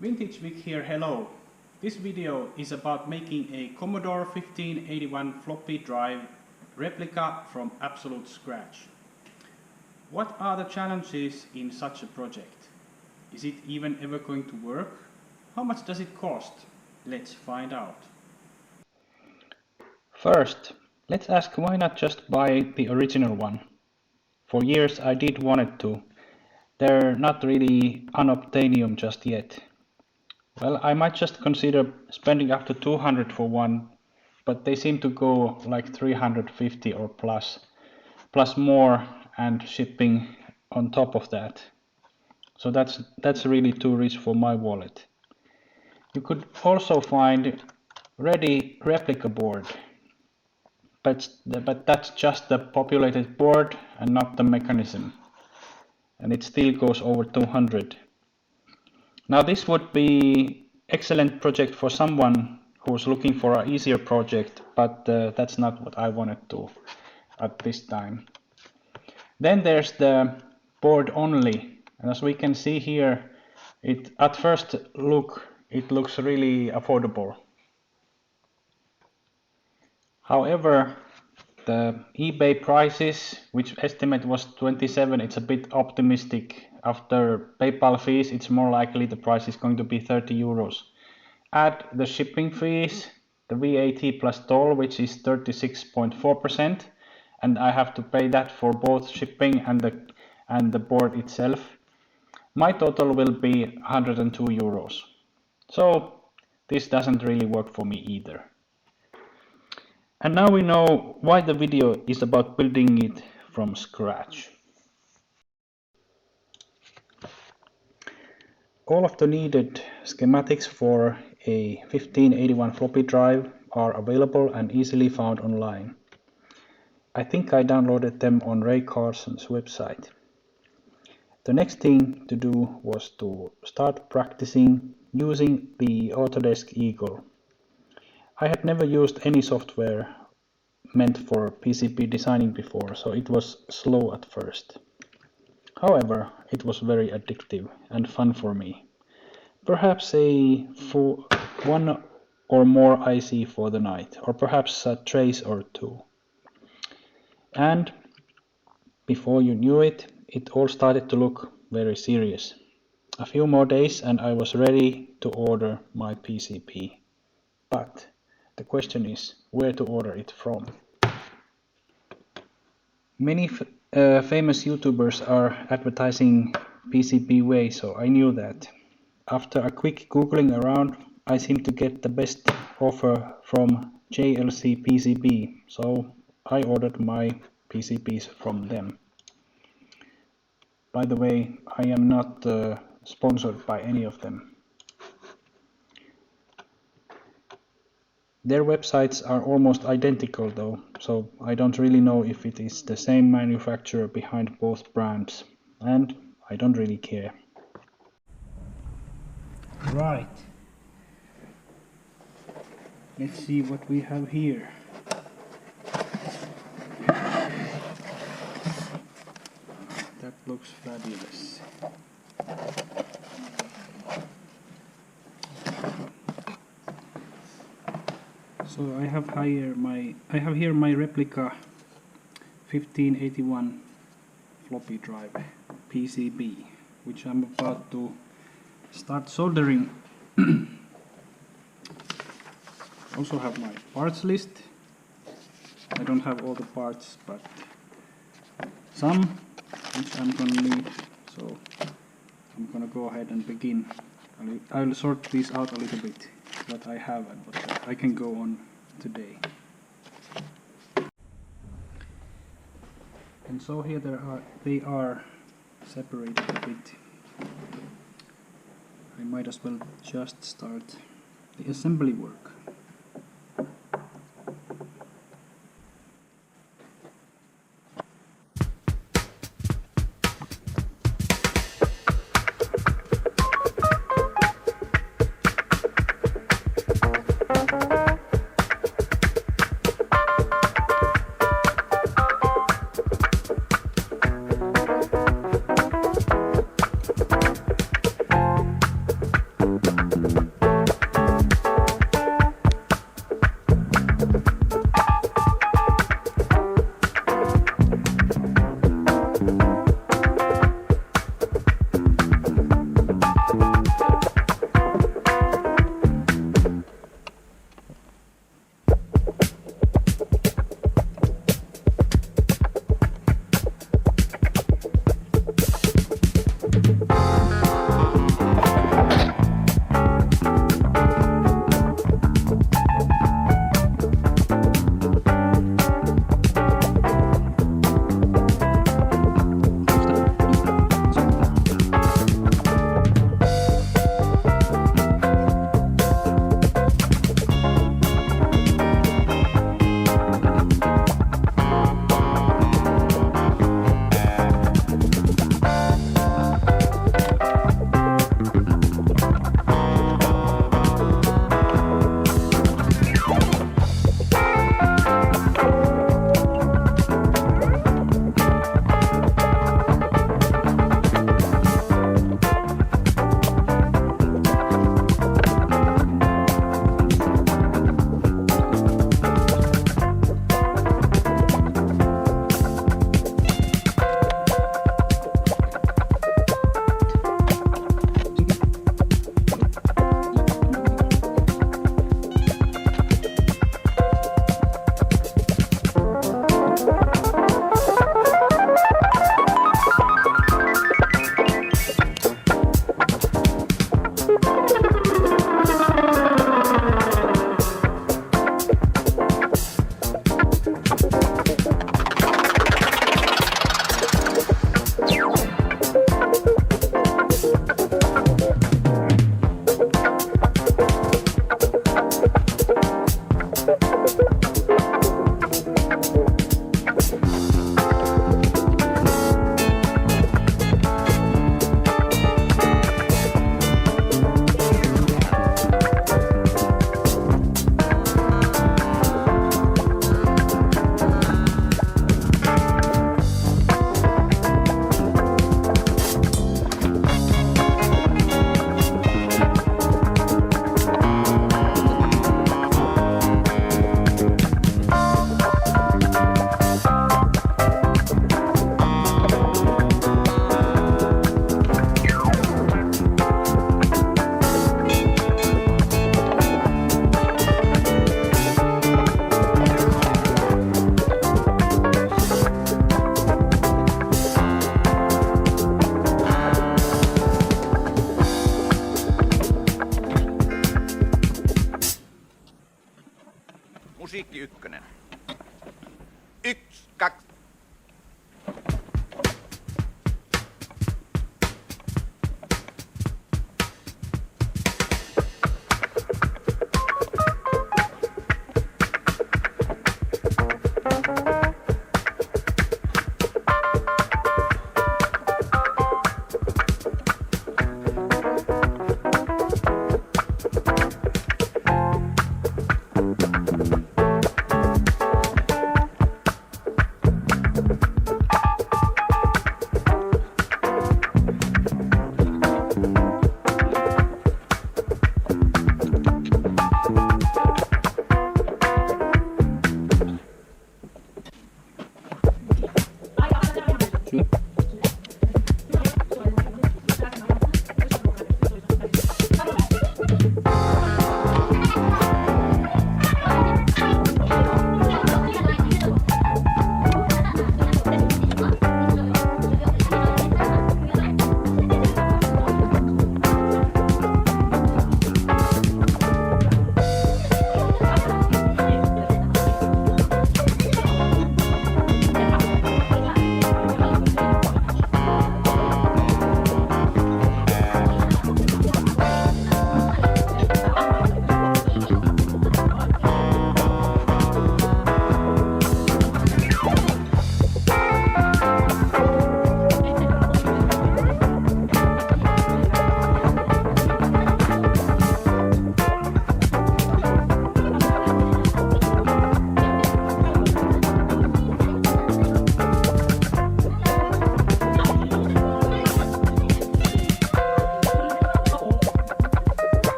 Vintage Vic here, hello. This video is about making a Commodore 1581 floppy drive replica from absolute scratch. What are the challenges in such a project? Is it even ever going to work? How much does it cost? Let's find out. First, let's ask why not just buy the original one. For years I did want to. They're not really unobtainium just yet. Well, I might just consider spending up to 200 for one, but they seem to go like 350 or plus more and shipping on top of that. So that's really too rich for my wallet. You could also find ready replica board, but that's just the populated board and not the mechanism, and it still goes over 200. Now this would be excellent project for someone who's looking for an easier project, but that's not what I wanted to at this time. Then there's the board only, and as we can see here, it at first look it looks really affordable. However, the eBay prices, which estimate was 27, it's a bit optimistic. After PayPal fees, it's more likely the price is going to be 30 euros. Add the shipping fees, the VAT plus toll, which is 36.4%, and I have to pay that for both shipping and the board itself. My total will be 102 euros. So this doesn't really work for me either. And now we know why the video is about building it from scratch. All of the needed schematics for a 1581 floppy drive are available and easily found online. I think I downloaded them on Ray Carson's website. The next thing to do was to start practicing using the Autodesk Eagle. I had never used any software meant for PCB designing before, so it was slow at first. However, it was very addictive and fun for me. Perhaps one or more IC for the night, or perhaps a trace or two. And before you knew it, it all started to look very serious. A few more days and I was ready to order my PCB. But the question is where to order it from. Many famous YouTubers are advertising PCBWay, so I knew that. After a quick googling around, I seemed to get the best offer from JLC PCB, so I ordered my PCBs from them. By the way, I am not sponsored by any of them. Their websites are almost identical though, so I don't really know if it is the same manufacturer behind both brands, and I don't really care. Right. Let's see what we have here. That looks fabulous. So I have here my replica 1581 floppy drive PCB, which I'm about to start soldering. Also have my parts list. I don't have all the parts, but some which I'm gonna need. So I'm gonna go ahead and begin. I'll sort these out a little bit, what I have and what I can go on today. And so here they are separated a bit. I might as well just start the assembly work. Musiikki ykkönen. 1, 2.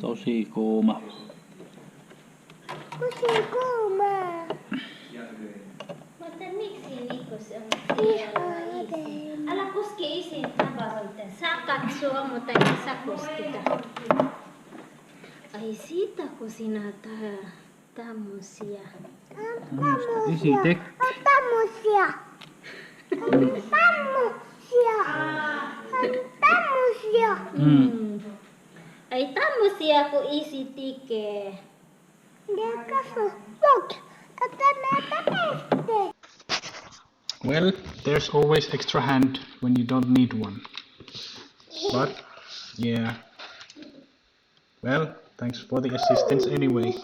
Tosi kuuma. Tosi kuuma. Mutta miksi Mikko se on isi? Älä koske isin tavaroita. Saa katsoa, mutta ei saa kosketa. Ai siitä kun sinä tämmösiä. Isi tekee. Tämmösiä. Tämmösiä. Ai tämmösiä kun isi tekee. Ja katso. Look. Well, there's always extra hand when you don't need one. But, yeah. Well, thanks for the assistance anyway.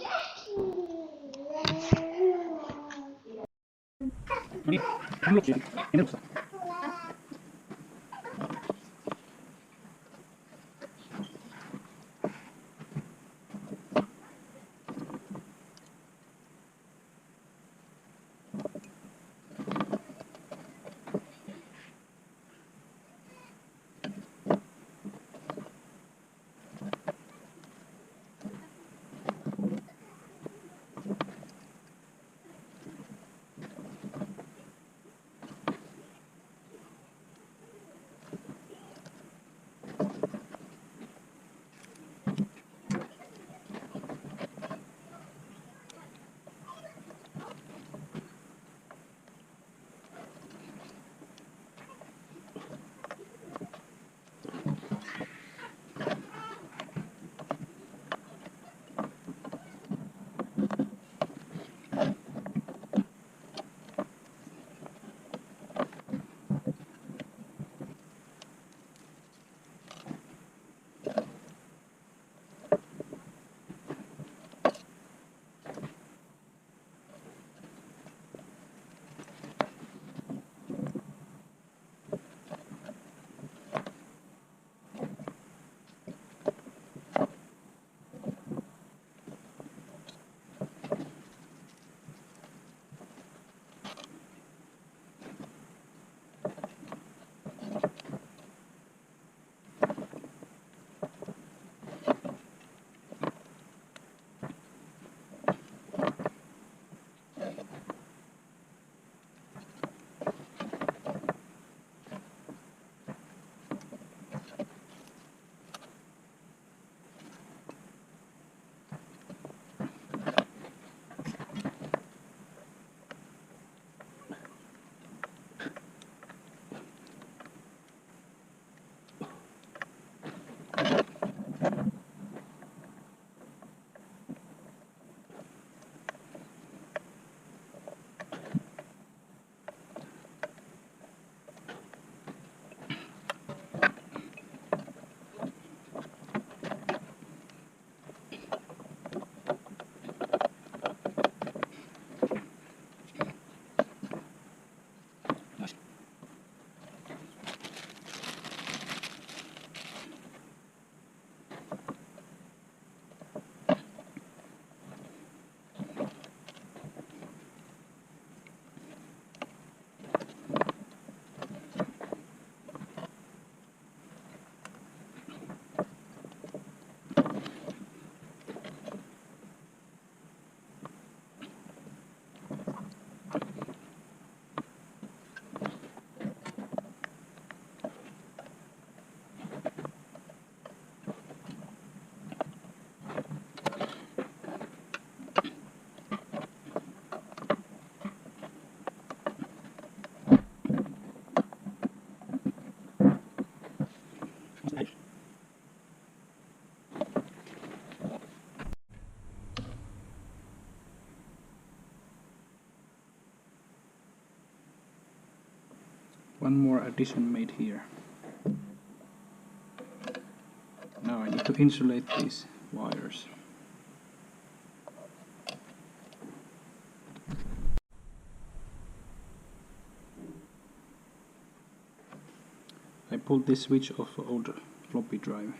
One more addition made here. Now I need to insulate these wires. I pulled this switch off the old floppy drive.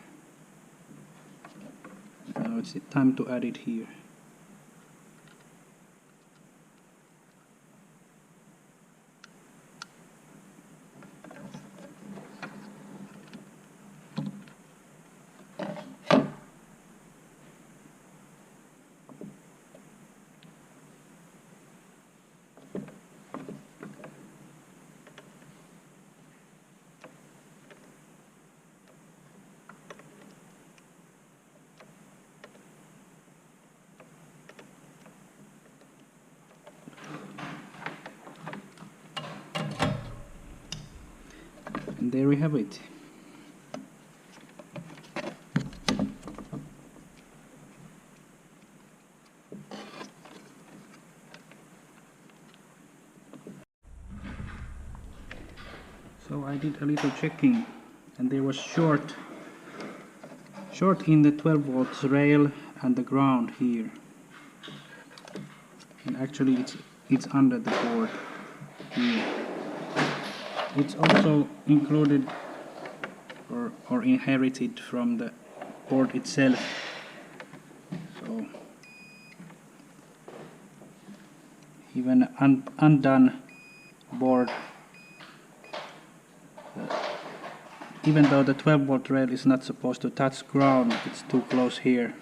Now it's time to add it here. And there we have it. So I did a little checking, and there was short in the 12 volts rail and the ground here. And actually it's under the board here. It's also included or inherited from the board itself. So even undone board, even though the 12 volt rail is not supposed to touch ground, it's too close here.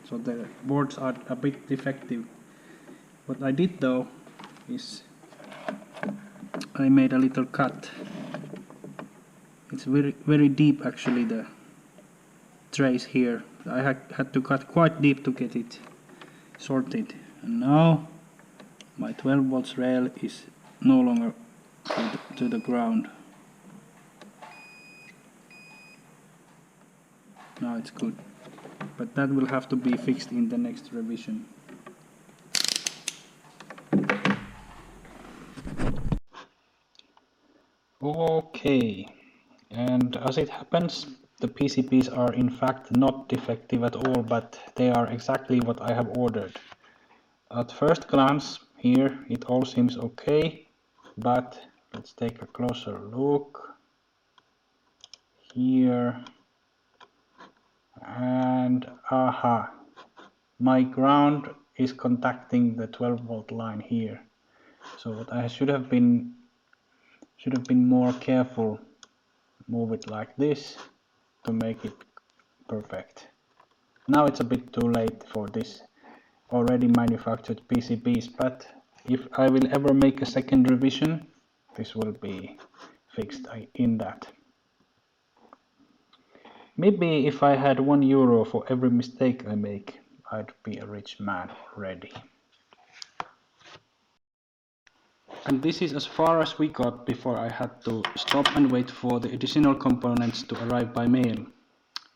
So the boards are a bit defective. What I did though is I made a little cut. It's very deep actually, the trace here. I had to cut quite deep to get it sorted. And now my 12 volts rail is no longer to the ground. Now it's good. But that will have to be fixed in the next revision. Okay, and as it happens, the PCBs are in fact not defective at all, but they are exactly what I have ordered. At first glance here it all seems okay, but let's take a closer look here, and aha, my ground is contacting the 12 volt line here. So what I should have been more careful, move it like this to make it perfect. Now it's a bit too late for this already manufactured PCBs, but if I will ever make a second revision, this will be fixed in that. Maybe if I had €1 for every mistake I make, I'd be a rich man already. And this is as far as we got before I had to stop and wait for the additional components to arrive by mail.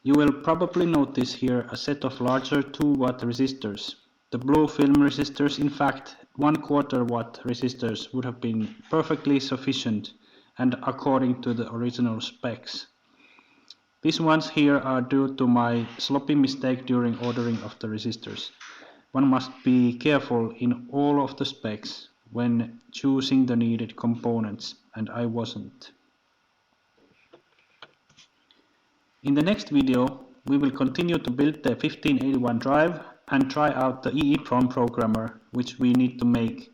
You will probably notice here a set of larger 2-watt resistors. The blue film resistors, in fact, 1/4 watt resistors would have been perfectly sufficient and according to the original specs. These ones here are due to my sloppy mistake during ordering of the resistors. One must be careful in all of the specs when choosing the needed components, and I wasn't. In the next video, we will continue to build the 1581 drive and try out the EEPROM programmer, which we need to make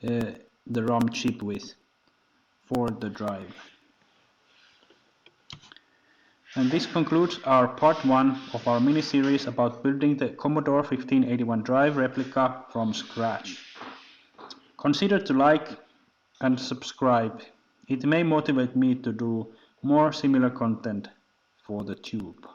the ROM chip with for the drive. And this concludes our part 1 of our mini-series about building the Commodore 1581 drive replica from scratch. Consider to like and subscribe. It may motivate me to do more similar content for the tube.